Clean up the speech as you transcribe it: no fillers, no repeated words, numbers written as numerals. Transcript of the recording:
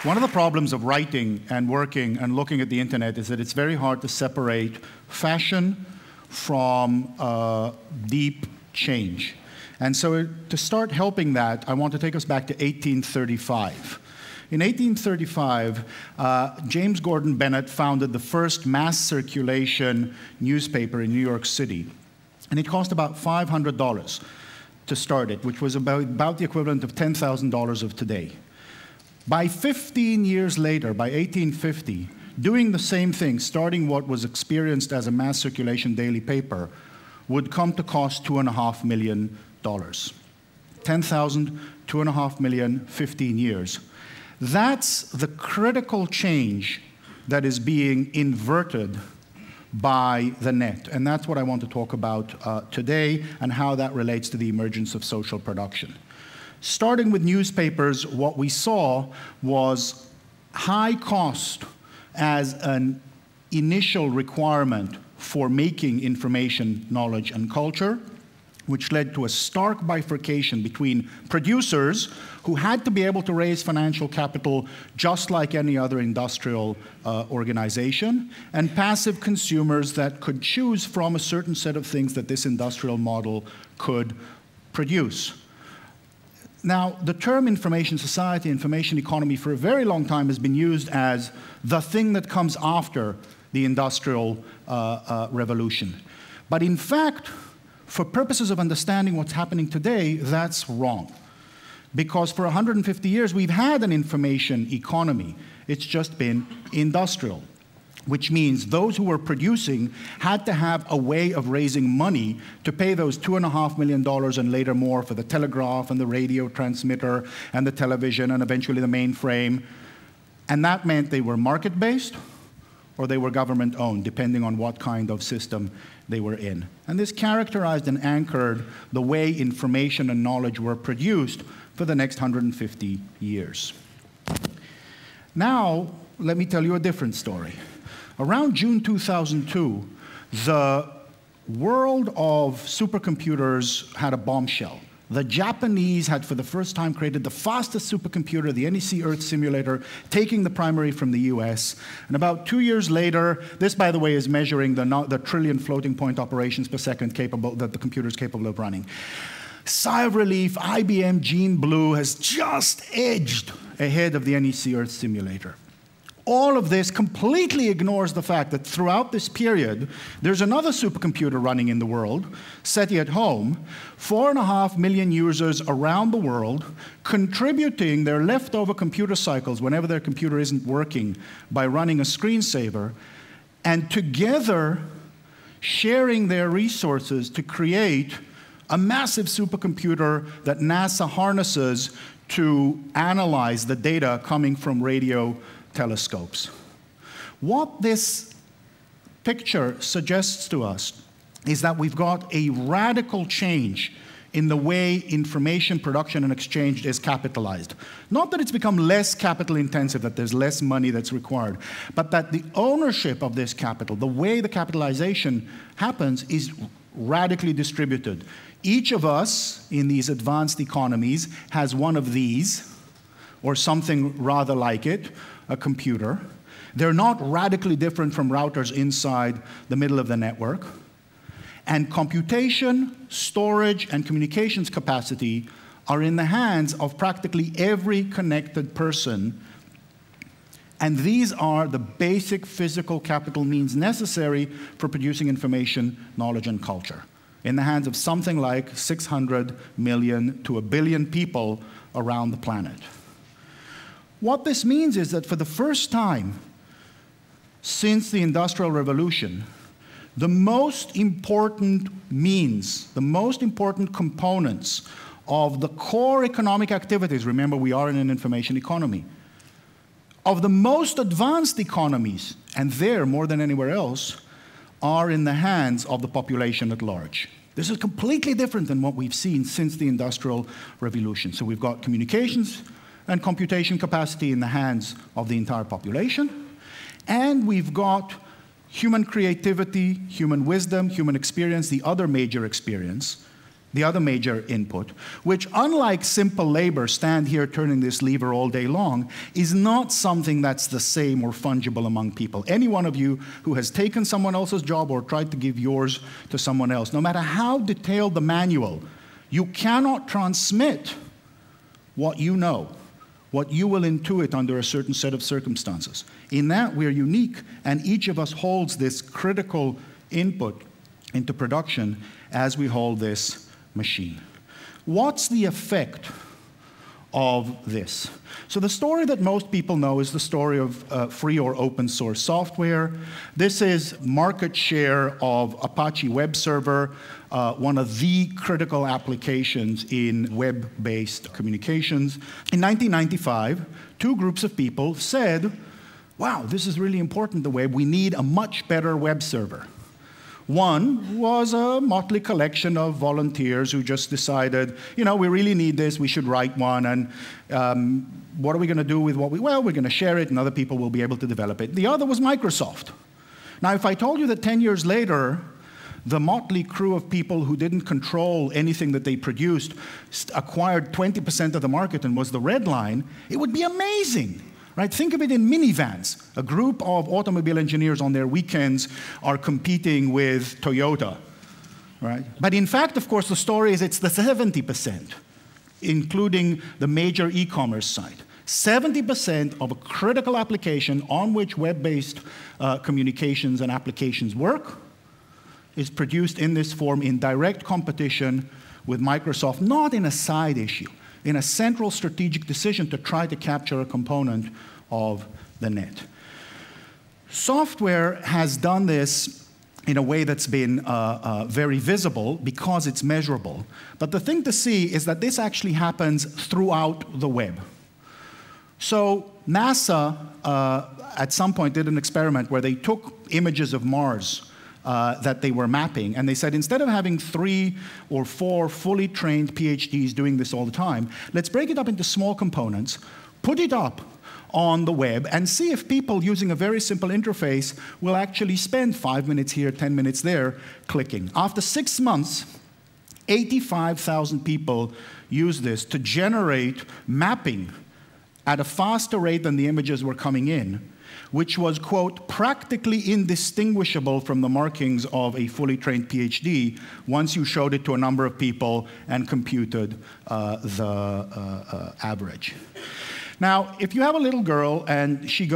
One of the problems of writing and working and looking at the internet is that it's very hard to separate fashion from deep change. And so to start helping that, I want to take us back to 1835. In 1835, James Gordon Bennett founded the first mass circulation newspaper in New York City. And it cost about $500 to start it, which was about the equivalent of $10,000 of today. By 15 years later, by 1850, doing the same thing, starting what was experienced as a mass circulation daily paper, would come to cost $2.5 million. 10,000, $2.5 million, 15 years. That's the critical change that is being inverted by the net. And that's what I want to talk about today and how that relates to the emergence of social production. Starting with newspapers, what we saw was high cost as an initial requirement for making information, knowledge, and culture, which led to a stark bifurcation between producers who had to be able to raise financial capital just like any other industrial organization, and passive consumers that could choose from a certain set of things that this industrial model could produce. Now, the term information society, information economy, for a very long time has been used as the thing that comes after the industrial revolution. But in fact, for purposes of understanding what's happening today, that's wrong. Because for 150 years, we've had an information economy. It's just been industrial, which means those who were producing had to have a way of raising money to pay those $2.5 million and later more for the telegraph and the radio transmitter and the television and eventually the mainframe. And that meant they were market-based or they were government-owned, depending on what kind of system they were in. And this characterized and anchored the way information and knowledge were produced for the next 150 years. Now, let me tell you a different story. Around June 2002, the world of supercomputers had a bombshell. The Japanese had, for the first time, created the fastest supercomputer, the NEC Earth simulator, taking the primary from the US. And about 2 years later, this, by the way, is measuring the trillion floating point operations per second that the computer is capable of running. Sigh of relief, IBM Gene Blue has just edged ahead of the NEC Earth simulator. All of this completely ignores the fact that throughout this period, there's another supercomputer running in the world, SETI at home, 4.5 million users around the world, contributing their leftover computer cycles whenever their computer isn't working by running a screensaver, and together sharing their resources to create a massive supercomputer that NASA harnesses to analyze the data coming from radio telescopes. What this picture suggests to us is that we've got a radical change in the way information production and exchange is capitalized. Not that it's become less capital intensive, that there's less money that's required, but that the ownership of this capital, the way the capitalization happens, is radically distributed. Each of us in these advanced economies has one of these, or something rather like it, a computer. They're not radically different from routers inside the middle of the network. And computation, storage, and communications capacity are in the hands of practically every connected person. And these are the basic physical capital means necessary for producing information, knowledge, and culture, in the hands of something like 600 million to 1 billion people around the planet. What this means is that for the first time since the Industrial Revolution, the most important means, the most important components of the core economic activities, remember we are in an information economy, of the most advanced economies, and there more than anywhere else, are in the hands of the population at large. This is completely different than what we've seen since the Industrial Revolution. So we've got communications and computation capacity in the hands of the entire population, and we've got human creativity, human wisdom, human experience, the other major experience, the other major input, which, unlike simple labor, stand here turning this lever all day long, is not something that's the same or fungible among people. Any one of you who has taken someone else's job or tried to give yours to someone else, no matter how detailed the manual, you cannot transmit what you know, what you will intuit under a certain set of circumstances. In that, we're unique, and each of us holds this critical input into production as we hold this machine. What's the effect of this? So the story that most people know is the story of free or open source software. This is market share of Apache web server, one of the critical applications in web-based communications. In 1995, two groups of people said, wow, this is really important, the web. We need a much better web server. One was a motley collection of volunteers who just decided, you know, we really need this, we should write one, and what are we going to do with what well, we're going to share it, and other people will be able to develop it. The other was Microsoft. Now, if I told you that 10 years later, the motley crew of people who didn't control anything that they produced acquired 20% of the market and was the red line, it would be amazing. Right? Think of it in minivans. A group of automobile engineers on their weekends are competing with Toyota. Right? But in fact, of course, the story is it's the 70%, including the major e-commerce site. 70% of a critical application on which web-based communications and applications work is produced in this form in direct competition with Microsoft, not in a side issue, in a central strategic decision to try to capture a component of the net. Software has done this in a way that's been very visible because it's measurable. But the thing to see is that this actually happens throughout the web. So NASA, at some point, did an experiment where they took images of Mars that they were mapping, and they said, instead of having 3 or 4 fully trained PhDs doing this all the time, let's break it up into small components, put it up on the web, and see if people using a very simple interface will actually spend 5 minutes here, 10 minutes there, clicking. After 6 months, 85,000 people used this to generate mapping at a faster rate than the images were coming in, which was, quote, practically indistinguishable from the markings of a fully trained PhD once you showed it to a number of people and computed the average. Now, if you have a little girl and she goes,